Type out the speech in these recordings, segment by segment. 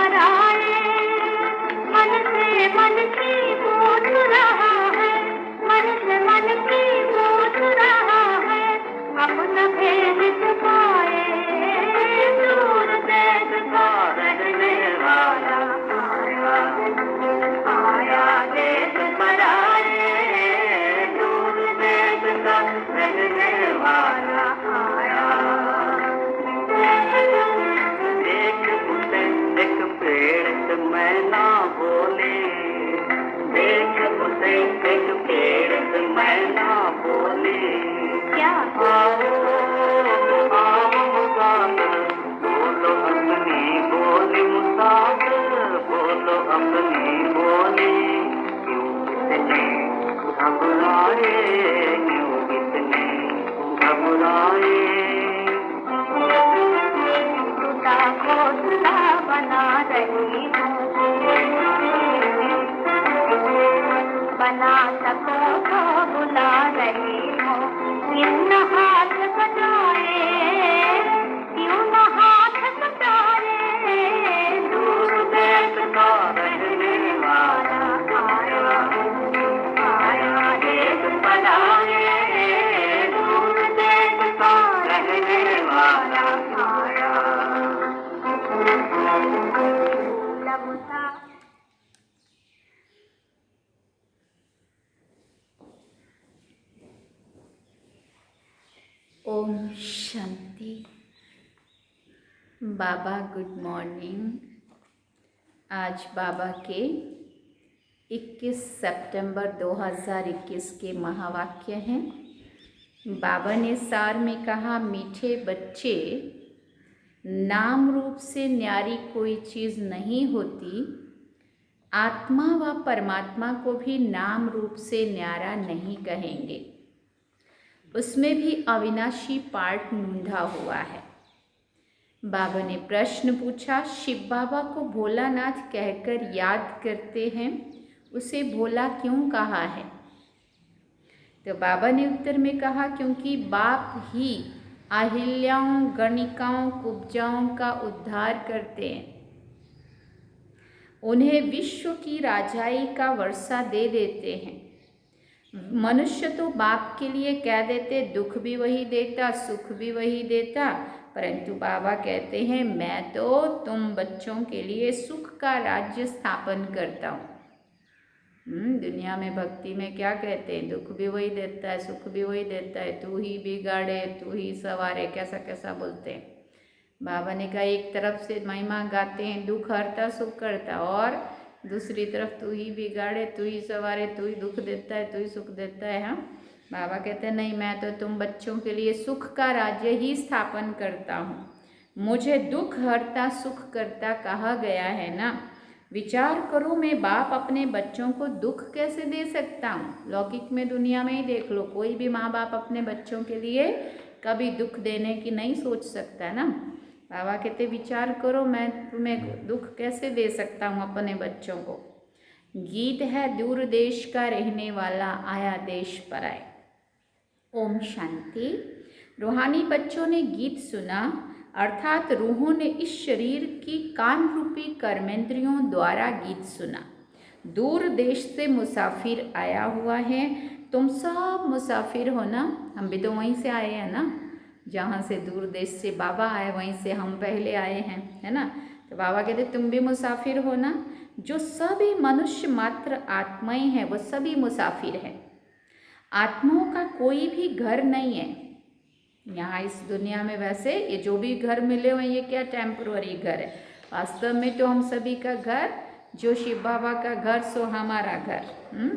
पराए, मन से मन की पूछ रहा है, मन से मन की पूछ रहा है, अपना भेद छुपाए, दूर देश का रहने वाला आया, आया देश पराए, दूर देश का रहने वाला आया। देख उसे एक पेड़ से मैना बोले, देख उसे एक पेड़ से मैना बोले, क्या आओ आओ मुसाफिर, बोलो अपनी बोली मुसाफिर, बोलो अपनी बोली, क्यों इतने घबराए, क्यों इतने घबराए। घोंसला बना रही हूँ, बना सको तो बुला रही हूँ, क्यों न हाथ बटाए, क्यों न हाथ बटाए, दूर देश का रहने वाला आया, आया देश पराए, दूर देश का रहने वाला आया। ओम शांति। बाबा गुड मॉर्निंग। आज बाबा के 21 सितंबर 2021 के महावाक्य हैं। बाबा ने सार में कहा, मीठे बच्चे, नाम रूप से न्यारी कोई चीज़ नहीं होती। आत्मा व परमात्मा को भी नाम रूप से न्यारा नहीं कहेंगे, उसमें भी अविनाशी पार्ट ढूंढा हुआ है। बाबा ने प्रश्न पूछा, शिव बाबा को भोलानाथ कहकर याद करते हैं, उसे भोला क्यों कहा है? तो बाबा ने उत्तर में कहा, क्योंकि बाप ही अहिल्याओं, गणिकाओं, कुब्जाओं का उद्धार करते हैं, उन्हें विश्व की राजाई का वर्षा दे देते हैं। मनुष्य तो बाप के लिए कह देते, दुख भी वही देता, सुख भी वही देता, परंतु बाबा कहते हैं, मैं तो तुम बच्चों के लिए सुख का राज्य स्थापन करता हूँ। दुनिया में भक्ति में क्या कहते हैं, दुख भी वही देता है, सुख भी वही देता है, तू ही बिगाड़े तू ही सवारे, कैसा कैसा बोलते हैं। बाबा ने कहा, एक तरफ से महिमा गाते हैं, दुख हरता सुख करता, और दूसरी तरफ तू ही बिगाड़े तू ही सवारे, तू ही दुख देता है तू ही सुख देता है। हाँ, बाबा कहते हैं, नहीं, मैं तो तुम बच्चों के लिए सुख का राज्य ही स्थापन करता हूँ। मुझे दुख हरता सुख करता कहा गया है ना। विचार करो, मैं बाप अपने बच्चों को दुख कैसे दे सकता हूँ? लौकिक में दुनिया में ही देख लो, कोई भी माँ बाप अपने बच्चों के लिए कभी दुख देने की नहीं सोच सकता ना। बाबा कहते, विचार करो, मैं तुम्हें दुख कैसे दे सकता हूँ अपने बच्चों को। गीत है, दूर देश का रहने वाला आया देश पर आए। ओम शांति। रूहानी बच्चों ने गीत सुना, अर्थात रूहों ने इस शरीर की कान रूपी कर्मेंद्रियों द्वारा गीत सुना। दूर देश से मुसाफिर आया हुआ है, तुम सब मुसाफिर हो ना। हम भी तो वहीं से आए हैं ना, जहाँ से दूर देश से बाबा आए वहीं से हम पहले आए हैं, है ना। तो बाबा कहते, तुम भी मुसाफिर हो ना। जो सभी मनुष्य मात्र आत्माएं हैं वो सभी मुसाफिर हैं। आत्माओं का कोई भी घर नहीं है यहाँ इस दुनिया में। वैसे ये जो भी घर मिले हुए ये क्या टेम्पररी घर है, वास्तव में तो हम सभी का घर, जो शिव बाबा का घर सो हमारा घर,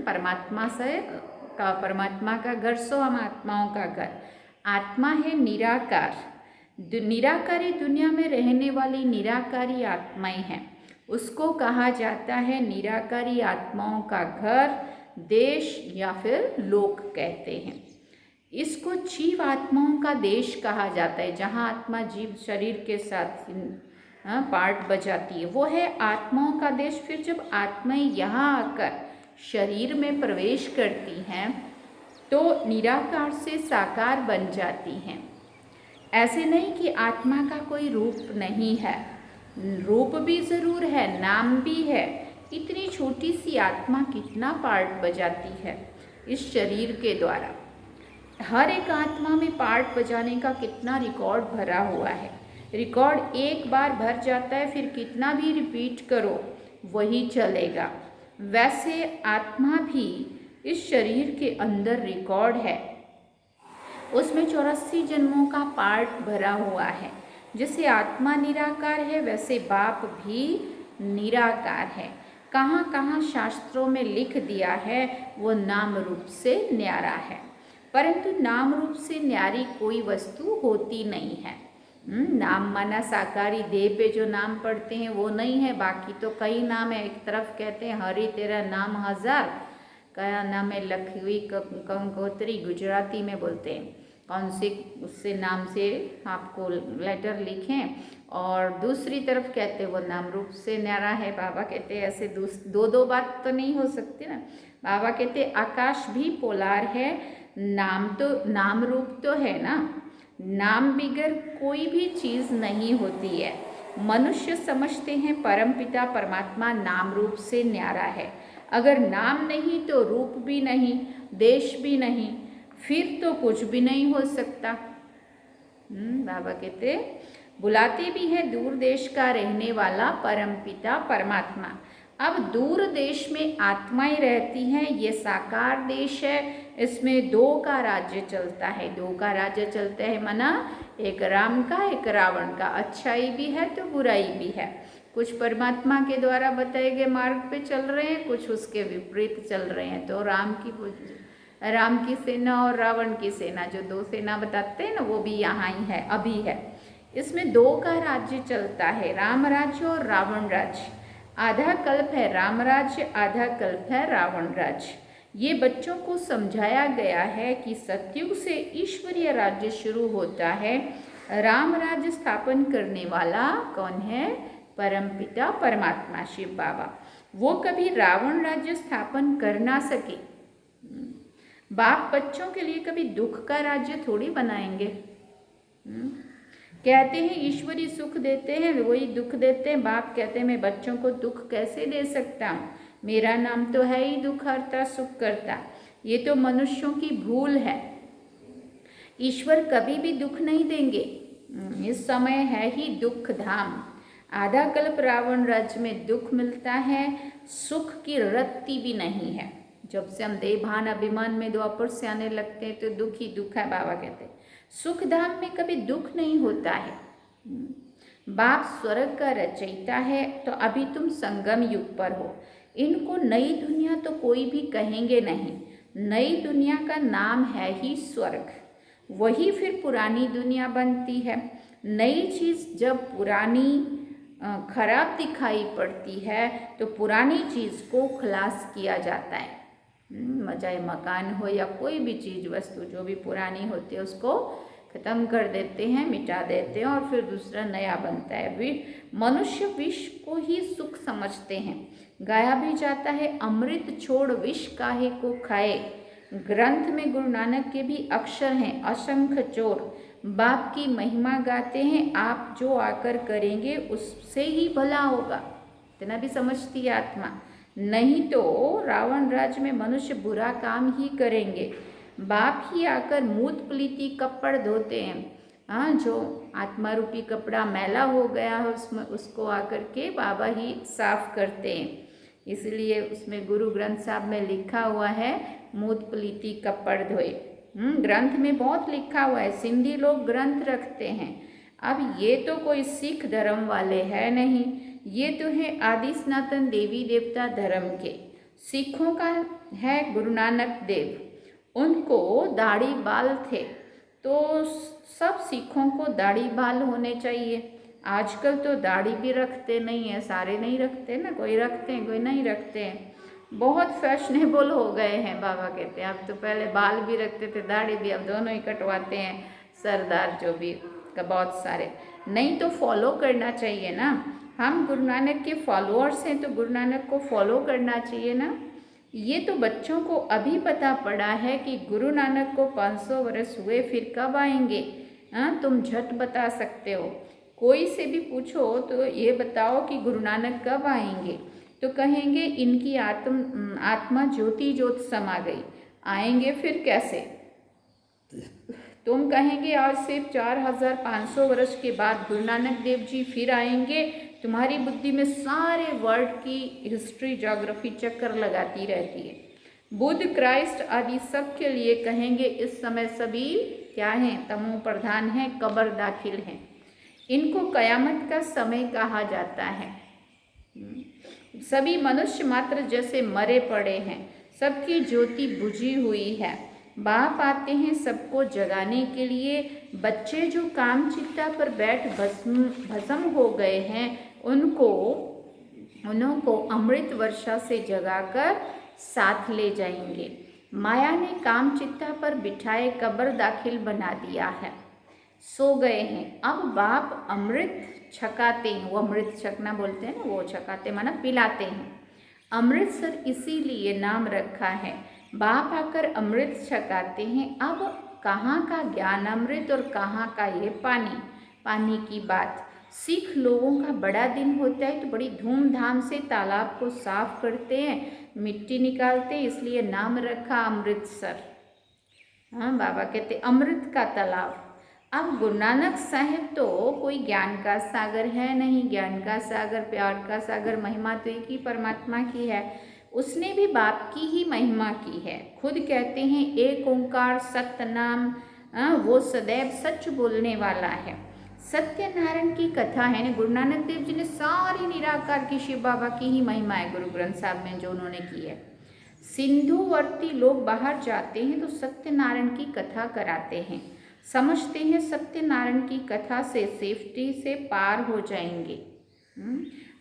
परमात्मा से का परमात्मा का घर सो हम आत्माओं का घर। आत्मा है निराकार, निराकारी दुनिया में रहने वाली निराकारी आत्माएं हैं, उसको कहा जाता है निराकारी आत्माओं का घर, देश या फिर लोक कहते हैं। इसको जीव आत्माओं का देश कहा जाता है, जहाँ आत्मा जीव शरीर के साथ पार्ट बजाती है, वो है आत्माओं का देश। फिर जब आत्माएं यहाँ आकर शरीर में प्रवेश करती हैं तो निराकार से साकार बन जाती हैं। ऐसे नहीं कि आत्मा का कोई रूप नहीं है, रूप भी ज़रूर है, नाम भी है। इतनी छोटी सी आत्मा कितना पार्ट बजाती है इस शरीर के द्वारा। हर एक आत्मा में पार्ट बजाने का कितना रिकॉर्ड भरा हुआ है। रिकॉर्ड एक बार भर जाता है, फिर कितना भी रिपीट करो वही चलेगा। वैसे आत्मा भी इस शरीर के अंदर रिकॉर्ड है, उसमें 84 जन्मों का पार्ट भरा हुआ है। जैसे आत्मा निराकार है, वैसे बाप भी निराकार है। कहाँ कहाँ शास्त्रों में लिख दिया है वो नाम रूप से न्यारा है, परंतु नाम रूप से न्यारी कोई वस्तु होती नहीं है। नाम माना साकारी देह पे जो नाम पढ़ते हैं वो नहीं है, बाकी तो कई नाम है। एक तरफ कहते हैं हरि तेरा नाम हजार, कया नाम है लखवी कंकोत्री, गुजराती में बोलते हैं कौन से उससे नाम से आपको लेटर लिखें, और दूसरी तरफ कहते हैं वो नाम रूप से न्यारा है। बाबा कहते हैं ऐसे दो बात तो नहीं हो सकती ना। बाबा कहते आकाश भी पोलार है, नाम रूप तो है ना। नाम बिगर कोई भी चीज़ नहीं होती है। मनुष्य समझते हैं परमपिता परमात्मा नाम रूप से न्यारा है। अगर नाम नहीं तो रूप भी नहीं, देश भी नहीं, फिर तो कुछ भी नहीं हो सकता। बाबा कहते बुलाते भी है दूर देश का रहने वाला परमपिता परमात्मा। अब दूर देश में आत्माएं रहती हैं, ये साकार देश है, इसमें दो का राज्य चलता है। दो का राज्य चलता है मना एक राम का एक रावण का, अच्छाई भी है तो बुराई भी है। कुछ परमात्मा के द्वारा बताए गए मार्ग पे चल रहे हैं, कुछ उसके विपरीत चल रहे हैं। तो राम की सेना और रावण की सेना, जो दो सेना बताते हैं ना, वो भी यहाँ ही है, अभी है। इसमें दो का राज्य चलता है, राम राज्य और रावण राज्य। आधा कल्प है राम राज्य, आधा कल्प है रावण राज्य। ये बच्चों को समझाया गया है कि सतयुग से ईश्वरीय राज्य शुरू होता है। राम राज्य स्थापन करने वाला कौन है? परमपिता परमात्मा शिव बाबा। वो कभी रावण राज्य स्थापन कर ना सके। बाप बच्चों के लिए कभी दुख का राज्य थोड़ी बनाएंगे। कहते हैं ईश्वरी सुख देते हैं, वही दुख देते हैं। बाप कहते हैं मैं बच्चों को दुख कैसे दे सकता हूँ, मेरा नाम तो है ही दुख हरता सुख करता। ये तो मनुष्यों की भूल है। ईश्वर कभी भी दुख नहीं देंगे। इस समय है ही दुख धाम। आधा कल्प रावण राज्य में दुख मिलता है, सुख की रत्ती भी नहीं है। जब से हम देह भान अभिमान में द्वापर से आने लगते हैं तो दुख ही दुख है। बाबा कहते हैं सुख धाम में कभी दुख नहीं होता है। बाप स्वर्ग का रचयिता है, तो अभी तुम संगम युग पर हो। इनको नई दुनिया तो कोई भी कहेंगे नहीं। नई दुनिया का नाम है ही स्वर्ग, वही फिर पुरानी दुनिया बनती है। नई चीज़ जब पुरानी खराब दिखाई पड़ती है तो पुरानी चीज़ को खलास किया जाता है। चाहे मकान हो या कोई भी चीज़ वस्तु जो भी पुरानी होती है उसको ख़त्म कर देते हैं, मिटा देते हैं और फिर दूसरा नया बनता है। मनुष्य विष को ही सुख समझते हैं। गाया भी जाता है अमृत छोड़ विष काहे को खाए। ग्रंथ में गुरु नानक के भी अक्षर हैं असंख्य चोर। बाप की महिमा गाते हैं, आप जो आकर करेंगे उससे ही भला होगा। इतना भी समझती है आत्मा, नहीं तो रावण राज्य में मनुष्य बुरा काम ही करेंगे। बाप ही आकर मूत प्लीति कपड़ धोते हैं। हाँ, जो आत्मा रूपी कपड़ा मैला हो गया है उसमें उसको आकर के बाबा ही साफ करते हैं। इसलिए उसमें गुरु ग्रंथ साहब में लिखा हुआ है मूत प्लीति कपड़ धोए। ग्रंथ में बहुत लिखा हुआ है। सिंधी लोग ग्रंथ रखते हैं। अब ये तो कोई सिख धर्म वाले है नहीं, ये तो है आदि सनातन देवी देवता धर्म के। सिखों का है गुरु नानक देव, उनको दाढ़ी बाल थे तो सब सिखों को दाढ़ी बाल होने चाहिए। आजकल तो दाढ़ी भी रखते नहीं है, सारे नहीं रखते ना, कोई रखते हैं कोई नहीं रखते हैं। बहुत फैशनेबल हो गए हैं। बाबा कहते हैं अब तो पहले बाल भी रखते थे दाढ़ी भी, अब दोनों ही कटवाते हैं सरदार जो भी का बहुत सारे। नहीं तो फॉलो करना चाहिए ना, हम गुरु नानक के फॉलोअर्स हैं तो गुरु नानक को फॉलो करना चाहिए ना। ये तो बच्चों को अभी पता पड़ा है कि गुरु नानक को 500 वर्ष हुए, फिर कब आएंगे? हाँ, तुम झट बता सकते हो। कोई से भी पूछो तो ये बताओ कि गुरु नानक कब आएंगे, तो कहेंगे इनकी आत्मा ज्योति ज्योत समा गई। आएंगे फिर कैसे? तुम कहेंगे आज से 4500 वर्ष के बाद गुरु नानक देव जी फिर आएंगे। तुम्हारी बुद्धि में सारे वर्ल्ड की हिस्ट्री ज्योग्राफी चक्कर लगाती रहती है। बुद्ध, क्राइस्ट आदि सब के लिए कहेंगे इस समय सभी क्या हैं? तमो प्रधान हैं, कब्र दाखिल हैं। इनको कयामत का समय कहा जाता है। सभी मनुष्य मात्र जैसे मरे पड़े हैं, सबकी ज्योति बुझी हुई है। बाप आते हैं सबको जगाने के लिए। बच्चे जो काम चित्ता पर बैठ भस्म हो गए हैं उनको अमृत वर्षा से जगाकर साथ ले जाएंगे। माया ने काम चित्ता पर बिठाए कब्र दाखिल बना दिया है, सो गए हैं। अब बाप अमृत छकाते हैं, वो अमृत छकना बोलते हैं ना, वो छकाते माना पिलाते हैं। अमृतसर इसीलिए नाम रखा है। बाप आकर अमृत छकाते हैं। अब कहाँ का ज्ञान अमृत और कहाँ का ये पानी की बात। सिख लोगों का बड़ा दिन होता है तो बड़ी धूमधाम से तालाब को साफ करते हैं, मिट्टी निकालते हैं, इसलिए नाम रखा अमृतसर। हाँ, बाबा कहते अमृत का तालाब। अब गुरु नानक साहिब तो कोई ज्ञान का सागर है नहीं, ज्ञान का सागर, प्यार का सागर, महिमा तो एक ही परमात्मा की है। उसने भी बाप की ही महिमा की है। खुद कहते हैं एक ओंकार सत्य नाम, वो सदैव सच बोलने वाला है। सत्यनारायण की कथा है ना, गुरु नानक देव जी ने सारी निराकार की शिव बाबा की ही महिमा है गुरु ग्रंथ साहब में जो उन्होंने की है। सिंधुवर्ती लोग बाहर जाते हैं तो सत्यनारायण की कथा कराते हैं, समझते हैं सत्यनारायण की कथा से सेफ्टी से पार हो जाएंगे।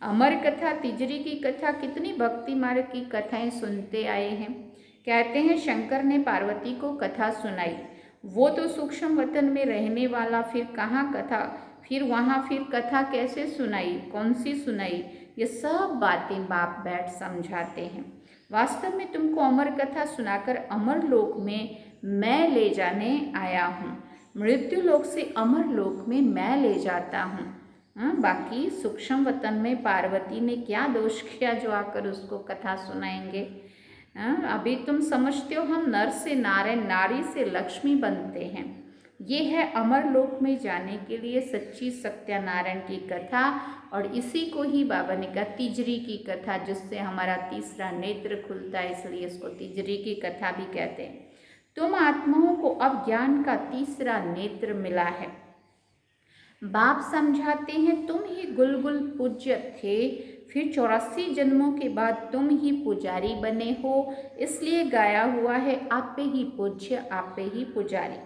अमर कथा, तिजरी की कथा, कितनी भक्ति मार्ग की कथाएं सुनते आए हैं। कहते हैं शंकर ने पार्वती को कथा सुनाई, वो तो सूक्ष्म वतन में रहने वाला, फिर कहाँ कथा, फिर वहाँ फिर कथा कैसे सुनाई, कौन सी सुनाई, ये सब बातें बाप बैठ समझाते हैं। वास्तव में तुमको अमर कथा सुनाकर अमर लोक में मैं ले जाने आया हूँ। मृत्यु लोक से अमर लोक में मैं ले जाता हूँ। बाकी सूक्ष्म वतन में पार्वती ने क्या दोष किया जो आकर उसको कथा सुनाएंगे। अभी तुम समझते हो हम नर से नारायण, नारी से लक्ष्मी बनते हैं। ये है अमर लोक में जाने के लिए सच्ची सत्यनारायण की कथा, और इसी को ही बाबा ने कहा तिजरी की कथा, जिससे हमारा तीसरा नेत्र खुलता है, इसलिए इसको तिजरी की कथा भी कहते हैं। तुम आत्माओं को अब ज्ञान का तीसरा नेत्र मिला है। बाप समझाते हैं तुम ही गुलगुल पूज्य थे, फिर 84 जन्मों के बाद तुम ही पुजारी बने हो, इसलिए गाया हुआ है आप पे ही पूज्य, आप पे ही पुजारी।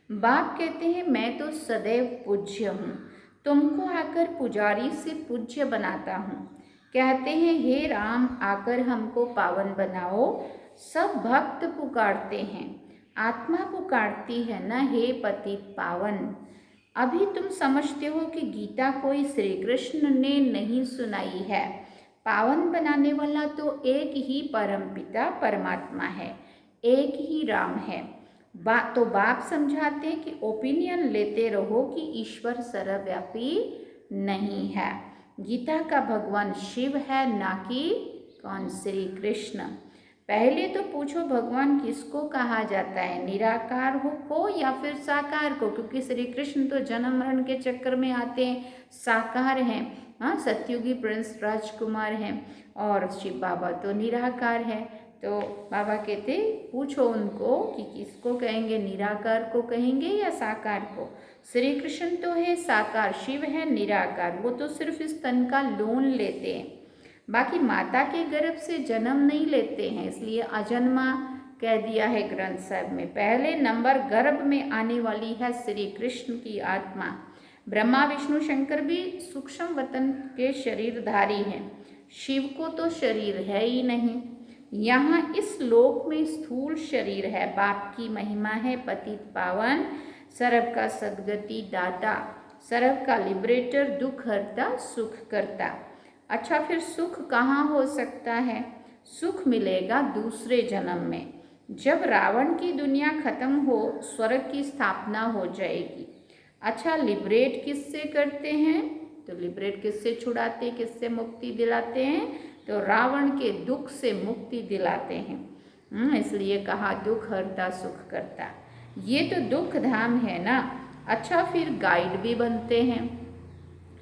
बाप कहते हैं मैं तो सदैव पूज्य हूँ, तुमको आकर पुजारी से पूज्य बनाता हूँ। कहते हैं हे राम आकर हमको पावन बनाओ। सब भक्त पुकारते हैं, आत्मा पुकारती है ना, हे पतित पावन। अभी तुम समझते हो कि गीता कोई श्री कृष्ण ने नहीं सुनाई है। पावन बनाने वाला तो एक ही परमपिता परमात्मा है, एक ही राम है। तो बाप समझाते हैं कि ओपिनियन लेते रहो कि ईश्वर सर्वव्यापी नहीं है। गीता का भगवान शिव है, ना कि कौन श्री कृष्ण। पहले तो पूछो भगवान किसको कहा जाता है, निराकार को या फिर साकार को, क्योंकि श्री कृष्ण तो जन्म मरण के चक्कर में आते हैं, साकार हैं। हाँ, सतयुगी प्रिंस राजकुमार हैं, और शिव बाबा तो निराकार है। तो बाबा कहते पूछो उनको कि किसको कहेंगे, निराकार को कहेंगे या साकार को। श्री कृष्ण तो है साकार, शिव है निराकार, वो तो सिर्फ इस तन का लोन लेते हैं, बाकी माता के गर्भ से जन्म नहीं लेते हैं, इसलिए अजन्मा कह दिया है ग्रंथ साहब में। पहले नंबर गर्भ में आने वाली है श्री कृष्ण की आत्मा। ब्रह्मा विष्णु शंकर भी सूक्ष्म वतन के शरीरधारी हैं, शिव को तो शरीर है ही नहीं। यहाँ इस लोक में स्थूल शरीर है। बाप की महिमा है पतित पावन, सर्व का सद्गति दाता, सर्व का लिबरेटर, दुख हरता सुख करता। अच्छा, फिर सुख कहाँ हो सकता है? सुख मिलेगा दूसरे जन्म में, जब रावण की दुनिया खत्म हो, स्वर्ग की स्थापना हो जाएगी। अच्छा, लिबरेट किससे करते हैं? तो लिबरेट किससे छुड़ाते, किससे मुक्ति दिलाते हैं? तो रावण के दुख से मुक्ति दिलाते हैं। इसलिए कहा दुख हरता सुख करता। ये तो दुख धाम है ना। अच्छा, फिर गाइड भी बनते हैं,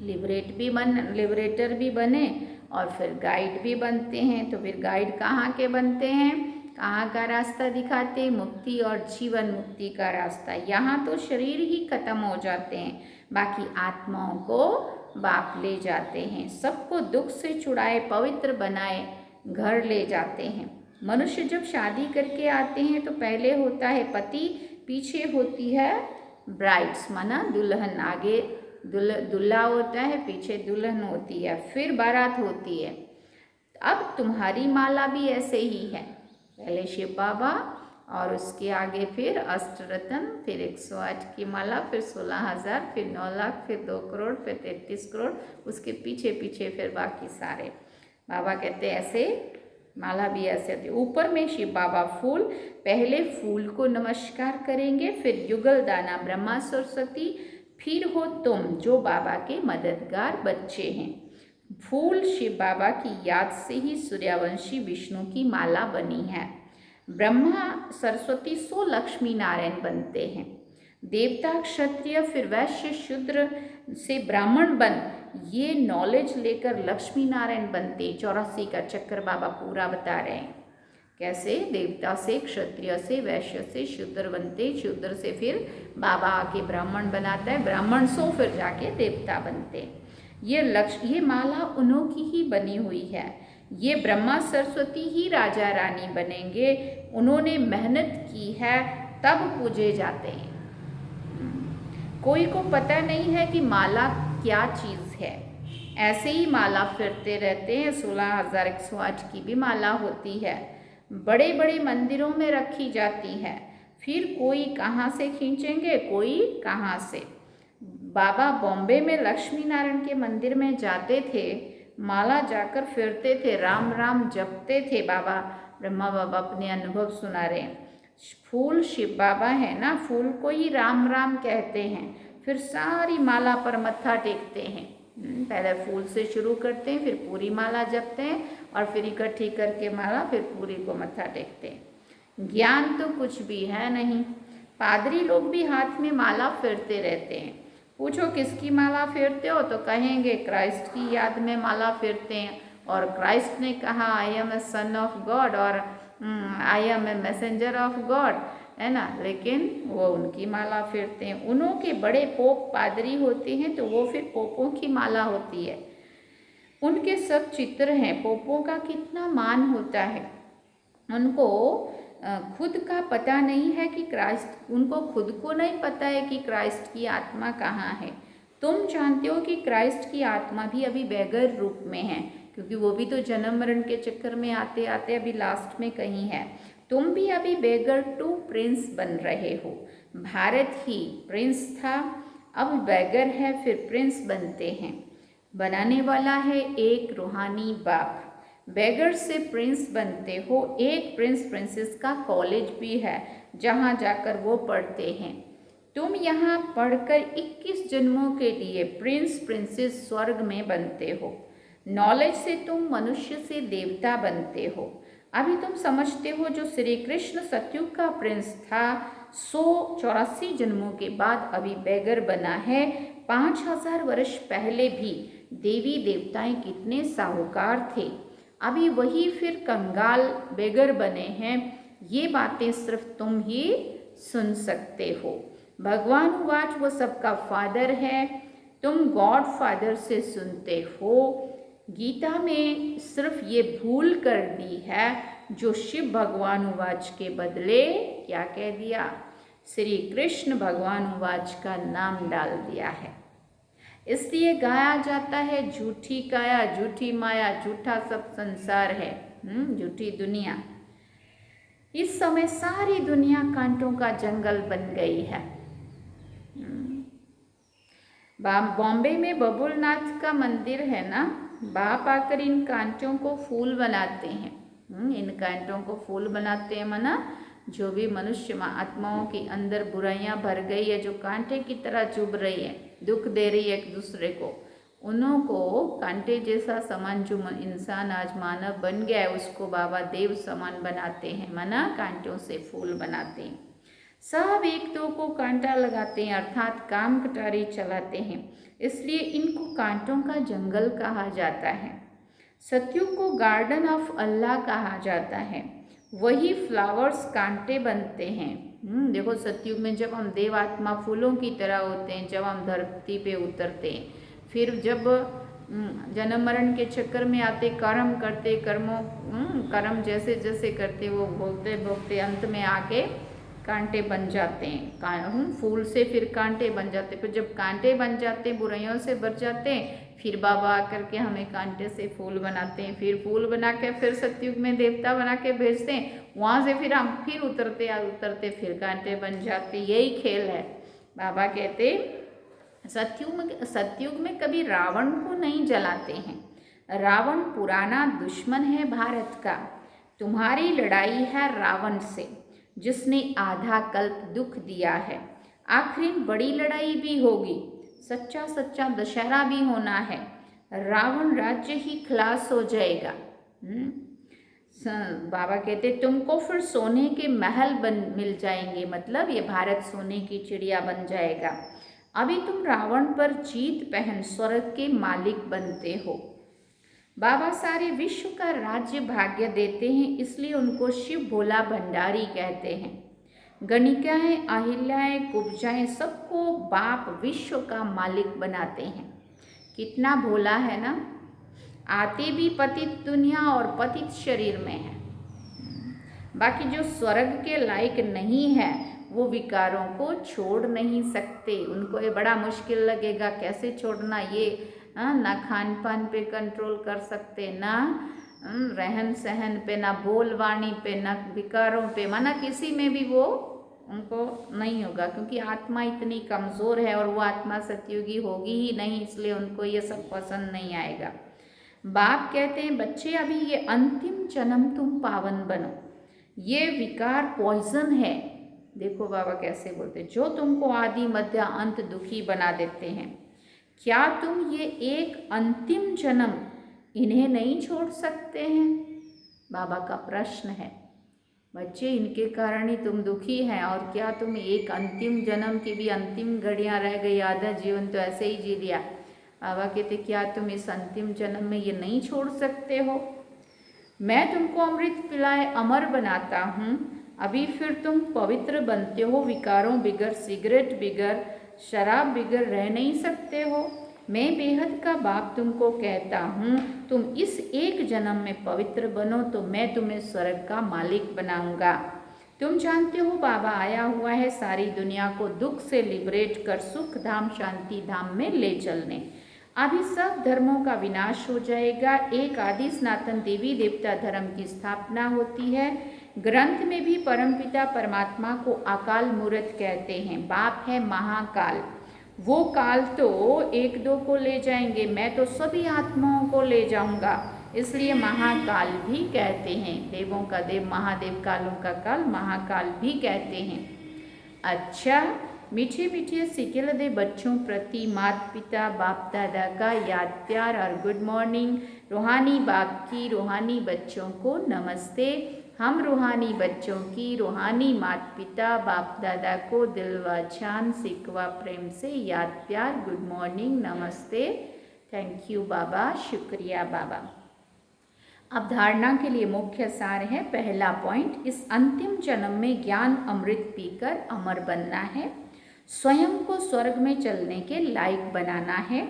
लिबरेटर भी बने और फिर गाइड भी बनते हैं। तो फिर गाइड कहाँ के बनते हैं? कहाँ का रास्ता दिखाते? मुक्ति और जीवन मुक्ति का रास्ता। यहाँ तो शरीर ही खत्म हो जाते हैं, बाकी आत्माओं को बाप ले जाते हैं, सबको दुख से छुड़ाए पवित्र बनाए घर ले जाते हैं। मनुष्य जब शादी करके आते हैं तो पहले होता है पति, पीछे होती है ब्राइड्स, माना दुल्हन। आगे दूल्हा होता है, पीछे दुल्हन होती है, फिर बारात होती है। अब तुम्हारी माला भी ऐसे ही है, पहले शिव बाबा और उसके आगे फिर अष्टरत्न, फिर 108 की माला, फिर 16,000, फिर 9 लाख, फिर 2 करोड़, फिर 33 करोड़, उसके पीछे पीछे फिर बाकी सारे। बाबा कहते हैं ऐसे माला भी ऐसे होती है। ऊपर में शिव बाबा फूल, पहले फूल को नमस्कार करेंगे, फिर युगल दाना ब्रह्मा सरस्वती, फिर हो तुम जो बाबा के मददगार बच्चे हैं। फूल शिव बाबा की याद से ही सूर्यवंशी विष्णु की माला बनी है। ब्रह्मा सरस्वती सो लक्ष्मी नारायण बनते हैं। देवता क्षत्रिय फिर वैश्य शूद्र से ब्राह्मण बन, ये नॉलेज लेकर लक्ष्मी नारायण बनते। 84 का चक्कर बाबा पूरा बता रहे हैं, कैसे देवता से, क्षत्रिय से, वैश्य से शूद्र बनते, शूद्र से फिर बाबा आके ब्राह्मण बनाता है, ब्राह्मण से फिर जाके देवता बनते। ये माला उन्हों की ही बनी हुई है। ये ब्रह्मा सरस्वती ही राजा रानी बनेंगे, उन्होंने मेहनत की है तब पूजे जाते हैं। कोई को पता नहीं है कि माला क्या चीज़ है, ऐसे ही माला फिरते रहते हैं। 16,108 की भी माला होती है, बड़े बड़े मंदिरों में रखी जाती है, फिर कोई कहाँ से खींचेंगे, कोई कहाँ से। बाबा बॉम्बे में लक्ष्मी नारायण के मंदिर में जाते थे, माला जाकर फिरते थे, राम राम जपते थे। बाबा ब्रह्मा बाबा अपने अनुभव सुना रहे हैं। फूल शिव बाबा है ना, फूल को ही राम राम कहते हैं, फिर सारी माला पर मत्था टेकते हैं। पहले फूल से शुरू करते हैं, फिर पूरी माला जपते हैं और फिर इकट्ठी करके माला फिर पूरी को मत्था टेकते हैं। ज्ञान तो कुछ भी है नहीं। पादरी लोग भी हाथ में माला फेरते रहते हैं। पूछो किसकी माला फेरते हो तो कहेंगे क्राइस्ट की याद में माला फेरते हैं, और क्राइस्ट ने कहा I am a son of God और I am a messenger of God, है ना, लेकिन वो उनकी माला फेरते हैं। उन्हों के बड़े पोप पादरी होते हैं तो वो फिर पोपों की माला होती है। उनके सब चित्र हैं, पोपों का कितना मान होता है। उनको खुद का पता नहीं है कि क्राइस्ट, उनको खुद को नहीं पता है कि क्राइस्ट की आत्मा कहाँ है। तुम जानते हो कि क्राइस्ट की आत्मा भी अभी बेगर रूप में है, क्योंकि वो भी तो जन्म मरण के चक्कर में आते आते अभी लास्ट में कहीं है। तुम भी अभी बेगर टू प्रिंस बन रहे हो। भारत ही प्रिंस था, अब बेगर है, फिर प्रिंस बनते हैं। बनाने वाला है एक रूहानी बाप। बेगर से प्रिंस बनते हो। एक प्रिंस प्रिंसेस का कॉलेज भी है जहाँ जाकर वो पढ़ते हैं। तुम यहाँ पढ़कर 21 जन्मों के लिए प्रिंस प्रिंसेस स्वर्ग में बनते हो। नॉलेज से तुम मनुष्य से देवता बनते हो। अभी तुम समझते हो जो श्री कृष्ण सतयुग का प्रिंस था 184 जन्मों के बाद अभी बेगर बना है। 5000 वर्ष पहले भी देवी देवताएं कितने साहूकार थे, अभी वही फिर कंगाल बेगर बने हैं। ये बातें सिर्फ तुम ही सुन सकते हो। भगवान वाच वो सबका फादर है, तुम गॉड फादर से सुनते हो। गीता में सिर्फ ये भूल कर दी है जो शिव भगवान वाच के बदले क्या कह दिया, श्री कृष्ण भगवान वाच का नाम डाल दिया है। इसलिए गाया जाता है झूठी काया झूठी माया झूठा सब संसार है, झूठी दुनिया। इस समय सारी दुनिया कांटों का जंगल बन गई है। बॉम्बे में बबुलनाथ का मंदिर है ना, बाप आकर इन कांटों को फूल बनाते हैं। इन कांटों को फूल बनाते हैं, माना जो भी मनुष्य आत्माओं के अंदर बुराइयां भर गई है, जो कांटे की तरह चुभ रही है, दुख दे रही है एक दूसरे को, उन्हों को कांटे जैसा समान जो इंसान आज मानव बन गया है उसको बाबा देव समान बनाते हैं, माना कांटों से फूल बनाते हैं। सब एक दो को कांटा लगाते हैं अर्थात काम कटारी चलाते हैं, इसलिए इनको कांटों का जंगल कहा जाता है। सतयुग को गार्डन ऑफ अल्लाह कहा जाता है, वही फ्लावर्स कांटे बनते हैं। देखो सतयुग में जब हम देवात्मा फूलों की तरह होते हैं, जब हम धरती पे उतरते हैं, फिर जब जन्म मरण के चक्कर में आते, कर्म करते, कर्म जैसे जैसे करते वो भोगते भोगते अंत में आके कांटे बन जाते हैं। फूल से फिर कांटे बन जाते, फिर जब कांटे बन जाते बुराइयों से भर जाते हैं, फिर बाबा आकर के हमें कांटे से फूल बनाते हैं, फिर फूल बना के फिर सतयुग में देवता बना के भेजते हैं, वहाँ से फिर हम फिर उतरते फिर कांटे बन जाते। यही खेल है। बाबा कहते सतयुग में कभी रावण को नहीं जलाते हैं। रावण पुराना दुश्मन है भारत का। तुम्हारी लड़ाई है रावण से, जिसने आधा कल्प दुख दिया है। आखिरी बड़ी लड़ाई भी होगी, सच्चा सच्चा दशहरा भी होना है। रावण राज्य ही खलास हो जाएगा। बाबा कहते तुमको फिर सोने के महल मिल जाएंगे, मतलब ये भारत सोने की चिड़िया बन जाएगा। अभी तुम रावण पर जीत पहन स्वर्ग के मालिक बनते हो। बाबा सारे विश्व का राज्य भाग्य देते हैं, इसलिए उनको शिव भोला भंडारी कहते हैं। गणिकाएं, अहिल्याएं, कुब्जाएं सबको बाप विश्व का मालिक बनाते हैं। कितना भोला है ना। आते भी पतित दुनिया और पतित शरीर में है। बाकी जो स्वर्ग के लायक नहीं है वो विकारों को छोड़ नहीं सकते। उनको ये बड़ा मुश्किल लगेगा कैसे छोड़ना। ये ना खान पान पे कंट्रोल कर सकते, ना रहन सहन पे, ना बोलवाणी पे, ना विकारों पे, माना किसी में भी वो उनको नहीं होगा, क्योंकि आत्मा इतनी कमज़ोर है और वो आत्मा सतयुगी होगी ही नहीं, इसलिए उनको ये सब पसंद नहीं आएगा। बाप कहते हैं बच्चे अभी ये अंतिम जन्म तुम पावन बनो। ये विकार पॉइजन है। देखो बाबा कैसे बोलते, जो तुमको आदि मध्य अंत दुखी बना देते हैं। क्या तुम ये एक अंतिम जन्म इन्हें नहीं छोड़ सकते हैं? बाबा का प्रश्न है। बच्चे इनके कारण ही तुम दुखी हैं, और क्या तुम एक अंतिम जन्म की भी अंतिम घड़ियां रह गई, आधा जीवन तो ऐसे ही जी लिया। बाबा कहते क्या तुम इस अंतिम जन्म में ये नहीं छोड़ सकते हो? मैं तुमको अमृत पिलाए अमर बनाता हूँ, अभी फिर तुम पवित्र बनते हो। विकारों बिगर, सिगरेट बिगर, शराब बिगर रह नहीं सकते हो। मैं बेहद का बाप तुमको कहता हूँ, तुम इस एक जन्म में पवित्र बनो तो मैं तुम्हें स्वर्ग का मालिक बनाऊंगा। तुम जानते हो बाबा आया हुआ है सारी दुनिया को दुख से लिबरेट कर सुख धाम शांति धाम में ले चलने। अभी सब धर्मों का विनाश हो जाएगा, एक आदि सनातन देवी देवता धर्म की स्थापना होती है। ग्रंथ में भी परमपिता परमात्मा को अकाल मूर्त कहते हैं। बाप है महाकाल। वो काल तो एक दो को ले जाएंगे, मैं तो सभी आत्माओं को ले जाऊंगा, इसलिए महाकाल भी कहते हैं। देवों का देव महादेव, कालों का काल महाकाल भी कहते हैं। अच्छा, मीठे मीठे सिकेल दे बच्चों प्रति माता पिता बाप दादा का याद प्यार और गुड मॉर्निंग। रूहानी बाप की रूहानी बच्चों को नमस्ते। हम रूहानी बच्चों की रूहानी माता पिता बाप दादा को दिल व जान सिकवा प्रेम से याद प्यार गुड मॉर्निंग नमस्ते। थैंक यू बाबा, शुक्रिया बाबा। अब धारणा के लिए मुख्य सार है। पहला पॉइंट, इस अंतिम जन्म में ज्ञान अमृत पीकर अमर बनना है, स्वयं को स्वर्ग में चलने के लायक बनाना है,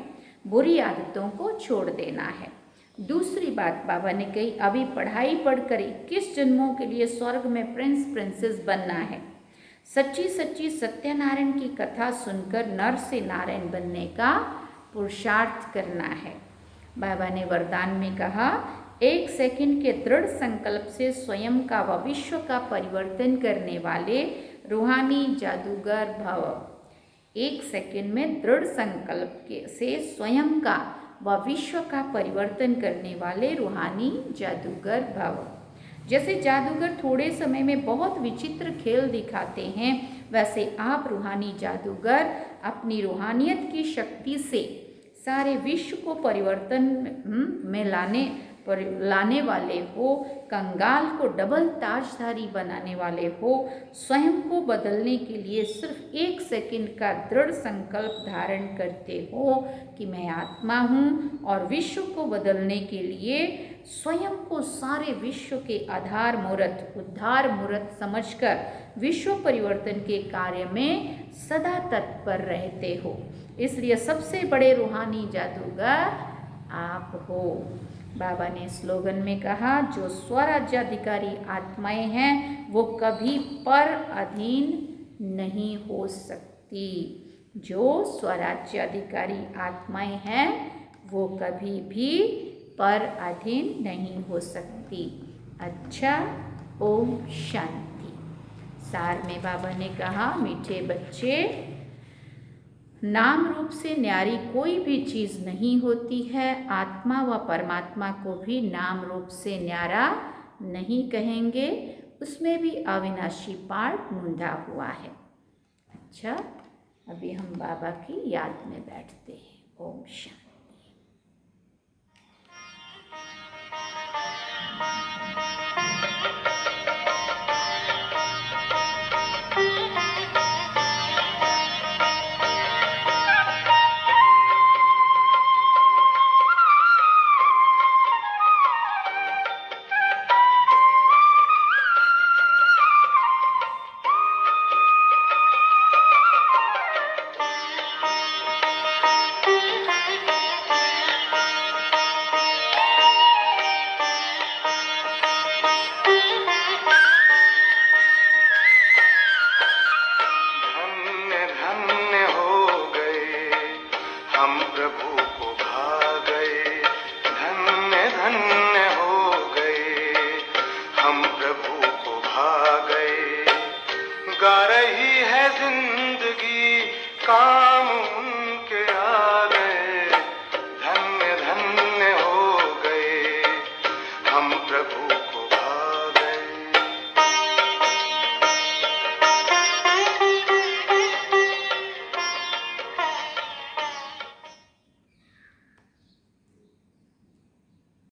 बुरी आदतों को छोड़ देना है। दूसरी बात बाबा ने कही, अभी पढ़ाई पढ़कर 21 जन्मों के लिए स्वर्ग में प्रिंस प्रिंसेस बनना है। सच्ची सच्ची सत्यनारायण की कथा सुनकर नर से नारायण बनने का पुरुषार्थ करना है। बाबा ने वरदान में कहा, 1 सेकंड के दृढ़ संकल्प से स्वयं का व विश्व का परिवर्तन करने वाले रूहानी जादूगर भव। 1 सेकंड में दृढ़ संकल्प से स्वयं का व विश्व का परिवर्तन करने वाले रूहानी जादूगर भव। जैसे जादूगर थोड़े समय में बहुत विचित्र खेल दिखाते हैं, वैसे आप रूहानी जादूगर अपनी रूहानियत की शक्ति से सारे विश्व को परिवर्तन में लाने वाले हो, कंगाल को डबल ताजधारी बनाने वाले हो। स्वयं को बदलने के लिए सिर्फ 1 सेकंड का दृढ़ संकल्प धारण करते हो कि मैं आत्मा हूँ, और विश्व को बदलने के लिए स्वयं को सारे विश्व के आधार मूर्त, उद्धार मूर्त समझकर विश्व परिवर्तन के कार्य में सदा तत्पर रहते हो। इसलिए सबसे बड़े रूहानी जादूगर आप हो। बाबा ने स्लोगन में कहा, जो स्वराज्याधिकारी आत्माएं हैं वो कभी पर अधीन नहीं हो सकती। जो स्वराज्याधिकारी आत्माएं हैं वो कभी भी पर अधीन नहीं हो सकती। अच्छा, ओम शांति। सार में बाबा ने कहा, मीठे बच्चे, नाम रूप से न्यारी कोई भी चीज़ नहीं होती है। आत्मा व परमात्मा को भी नाम रूप से न्यारा नहीं कहेंगे, उसमें भी अविनाशी पाठ मूंढा हुआ है। अच्छा, अभी हम बाबा की याद में बैठते हैं। ओम शांति। गा रही है जिंदगी काम